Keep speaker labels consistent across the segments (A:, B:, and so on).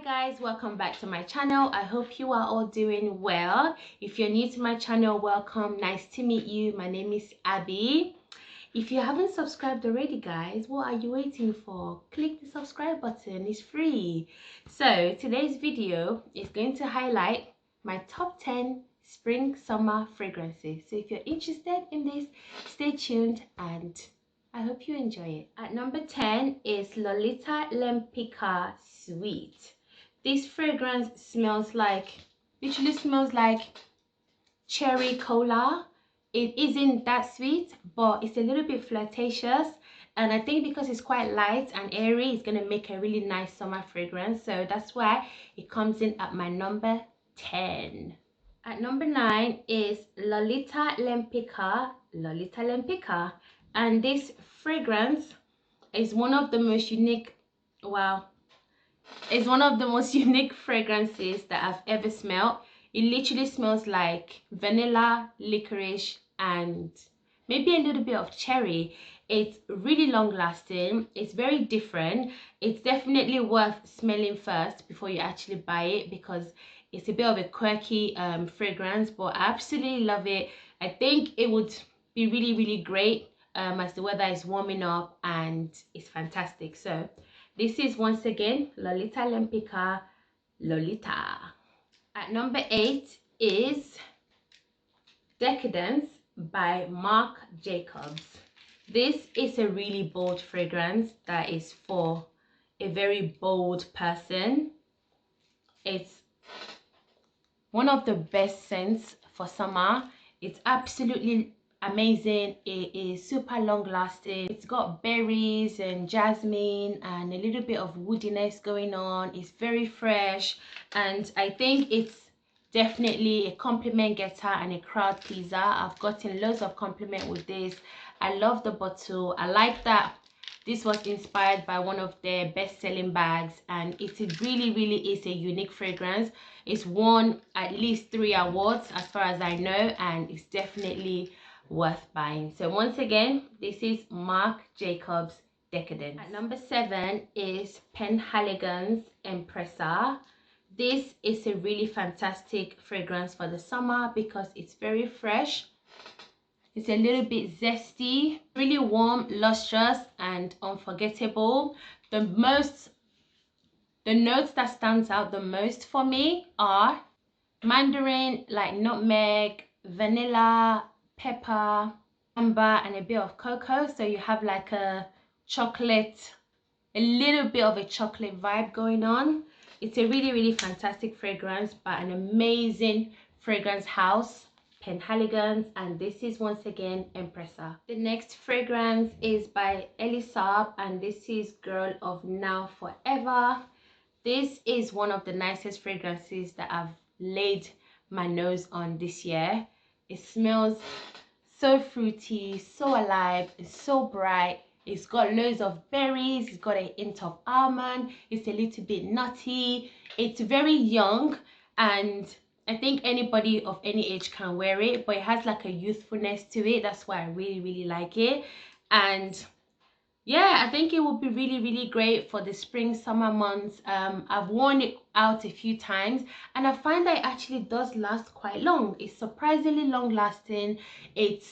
A: Guys, welcome back to my channel. I hope you are all doing well. If you're new to my channel, welcome. Nice to meet you. My name is Abby. If you haven't subscribed already, guys, what are you waiting for? Click the subscribe button. It's free. So today's video is going to highlight my top 10 spring summer fragrances. So if you're interested in this, stay tuned and I hope you enjoy it. At number 10 is Lolita Lempicka Sweet. This fragrance literally smells like cherry cola. It isn't that sweet, but it's a little bit flirtatious, and I think because it's quite light and airy, it's gonna make a really nice summer fragrance. So that's why it comes in at my number 10. At number 9 is Lolita Lempicka, and this fragrance is one of the most unique, it's one of the most unique fragrances that I've ever smelled. It literally smells like vanilla, licorice, and maybe a little bit of cherry. It's really long lasting. It's very different. It's definitely worth smelling first before you actually buy it, because it's a bit of a quirky fragrance, but I absolutely love it. I think it would be really great as the weather is warming up, and it's fantastic. So this is once again Lolita Lempicka Lolita. At number 8 is Decadence by Marc Jacobs. This is a really bold fragrance that is for a very bold person. It's one of the best scents for summer. It's absolutely amazing. It is super long lasting. It's got berries and jasmine and a little bit of woodiness going on. It's very fresh, and I think it's definitely a compliment getter and a crowd pleaser. I've gotten loads of compliment with this. I love the bottle. I like that this was inspired by one of their best-selling bags, and it really is a unique fragrance. It's won at least 3 awards as far as I know, and it's definitely worth buying. So once again, this is Marc Jacobs Decadence. At number 7 is Penhaligon's Empressa. This is a really fantastic fragrance for the summer because it's very fresh. It's a little bit zesty, really warm, lustrous, and unforgettable. The notes that stands out the most for me are mandarin, like nutmeg, vanilla, pepper, amber, and a bit of cocoa. So you have like a little bit of a chocolate vibe going on. It's a really fantastic fragrance by an amazing fragrance house, Penhaligon, and this is once again Empressa. The next fragrance is by Elie Saab, and this is Girl of Now Forever. This is one of the nicest fragrances that I've laid my nose on this year. It smells so fruity, so alive, it's so bright. It's got loads of berries, it's got a hint of almond, it's a little bit nutty. It's very young, and I think anybody of any age can wear it, but it has like a youthfulness to it. That's why I really like it. And yeah, I think it would be really great for the spring summer months. I've worn it out a few times, and I find that it actually does last quite long. It's surprisingly long lasting. It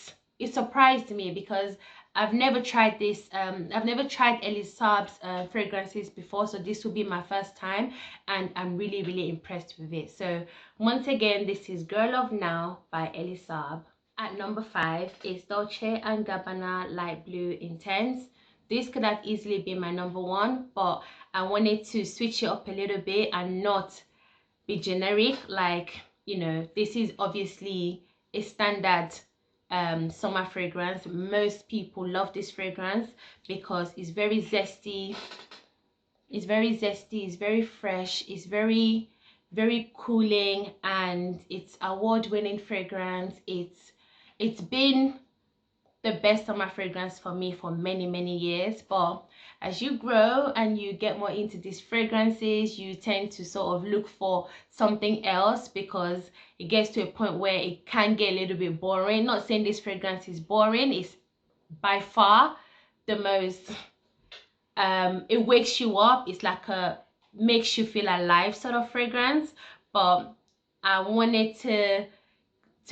A: surprised me because I've never tried this. I've never tried Elie Saab's fragrances before, so this will be my first time, and I'm really impressed with it. So once again, this is Girl of Now by Elie Saab. At number 5 is Dolce Gabbana Light Blue Intense. This could have easily been my number 1, but I wanted to switch it up a little bit and not be generic. Like, you know, this is obviously a standard summer fragrance. Most people love this fragrance because it's very zesty. It's very fresh, it's very cooling, and it's award-winning fragrance. It's been the best summer fragrance for me for many years. But as you grow and you get more into these fragrances, you tend to sort of look for something else, because it gets to a point where it can get a little bit boring. Not saying this fragrance is boring, it's by far the most it wakes you up. It's like a makes you feel alive sort of fragrance, but I wanted to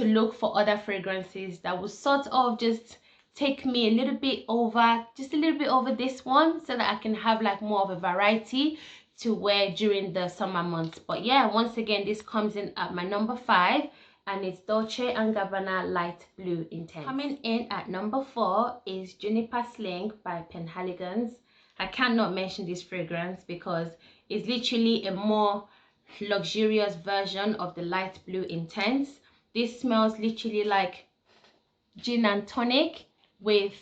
A: look for other fragrances that would sort of just take me a little bit over, just a little bit over this one, so that I can have like more of a variety to wear during the summer months. But yeah, once again, this comes in at my number 5, and it's Dolce Gabbana Light Blue Intense. Coming in at number 4 is Juniper Sling by Penhaligon. I cannot mention this fragrance because it's literally a more luxurious version of the Light Blue Intense. This smells literally like gin and tonic with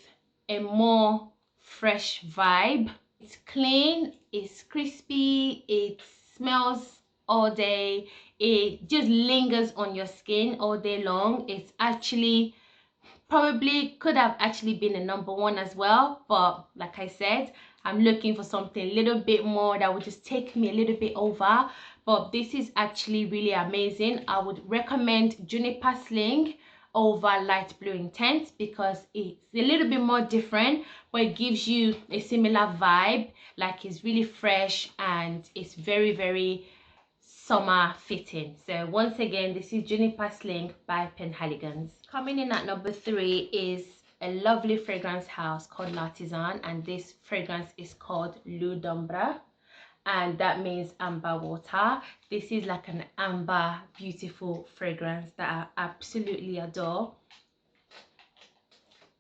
A: a more fresh vibe. It's clean, it's crispy, it smells all day, it just lingers on your skin all day long. It's actually probably could have actually been a number 1 as well, but like I said, I'm looking for something a little bit more that would just take me a little bit over. But this is actually really amazing. I would recommend Juniper Sling over Light Blue Intense because it's a little bit more different, but it gives you a similar vibe. Like, it's really fresh and it's very, very summer fitting. So once again, this is Juniper Sling by Penhaligon. Coming in at number 3 is a lovely fragrance house called L'Artisan, and this fragrance is called L'Eau d'Ambre, and that means amber water. This is like an amber beautiful fragrance that I absolutely adore.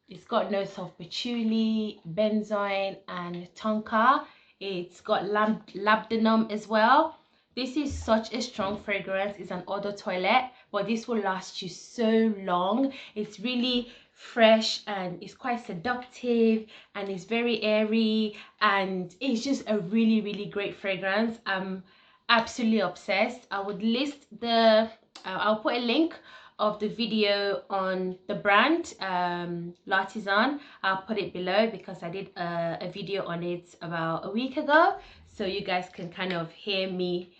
A: It's got notes of patchouli, benzoin and tonka. It's got labdanum as well. This is such a strong fragrance. It's an eau de toilette, but this will last you so long. It's really fresh and it's quite seductive and it's very airy, and it's just a really, really great fragrance. I'm absolutely obsessed. I would list the I'll put a link of the video on the brand L'Artisan. I'll put it below because I did a video on it about a week ago, so you guys can kind of hear me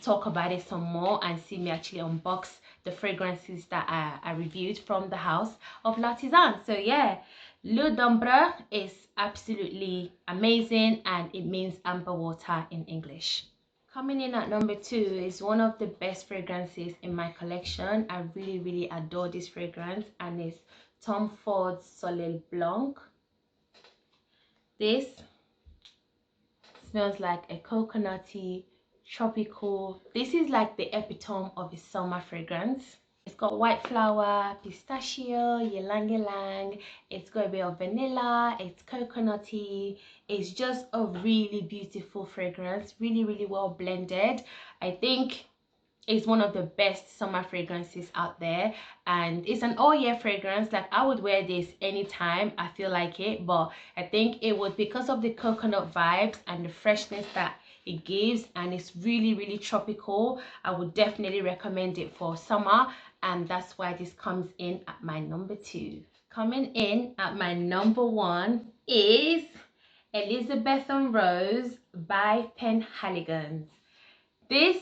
A: talk about it some more and see me actually unbox the fragrances that I reviewed from the house of L'Artisan. So yeah, L'Eau d'Ambre is absolutely amazing, and it means amber water in English. Coming in at number 2 is one of the best fragrances in my collection. I really, really adore this fragrance, and it's Tom Ford's Soleil Blanc. This smells like a coconutty, tropical. This is like the epitome of a summer fragrance. It's got white flower, pistachio, ylang ylang. It's got a bit of vanilla. It's coconutty. It's just a really beautiful fragrance. Really, really well blended. I think it's one of the best summer fragrances out there, and it's an all year fragrance. Like, I would wear this anytime I feel like it, but I think it would, because of the coconut vibes and the freshness that it gives, and it's really, really tropical. I would definitely recommend it for summer, and that's why this comes in at my number 2. Coming in at my number 1 is Elisabethan Rose by Penhaligon. This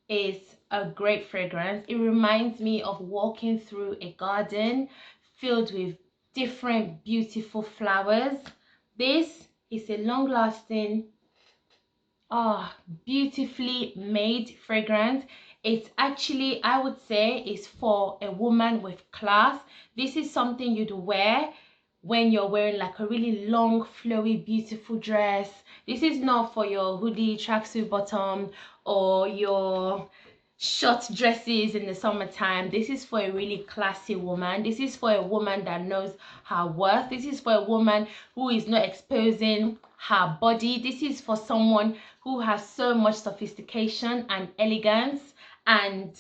A: is a great fragrance. It reminds me of walking through a garden filled with different beautiful flowers. This is a long-lasting, beautifully made fragrance. It's actually, I would say, is for a woman with class. This is something you'd wear when you're wearing like a really long, flowy, beautiful dress. This is not for your hoodie, tracksuit bottom, or your short dresses in the summertime. This is for a really classy woman. This is for a woman that knows her worth. This is for a woman who is not exposing her body. This is for someone who has so much sophistication and elegance, and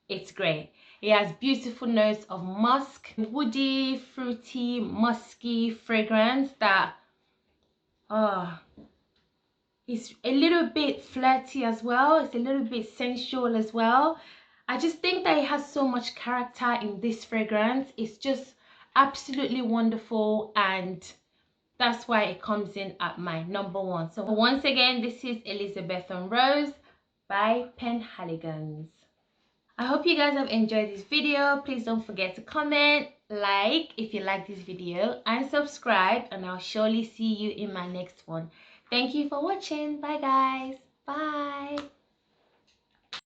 A: it's great. It has beautiful notes of musk, woody, fruity, musky fragrance that it's a little bit flirty as well. It's a little bit sensual as well. I just think that it has so much character in this fragrance. It's just absolutely wonderful, and that's why it comes in at my number 1. So once again, this is Elisabethan Rose by Penhaligon. I hope you guys have enjoyed this video. Please don't forget to comment, like if you like this video, and subscribe, and I'll surely see you in my next one. Thank you for watching. Bye guys. Bye.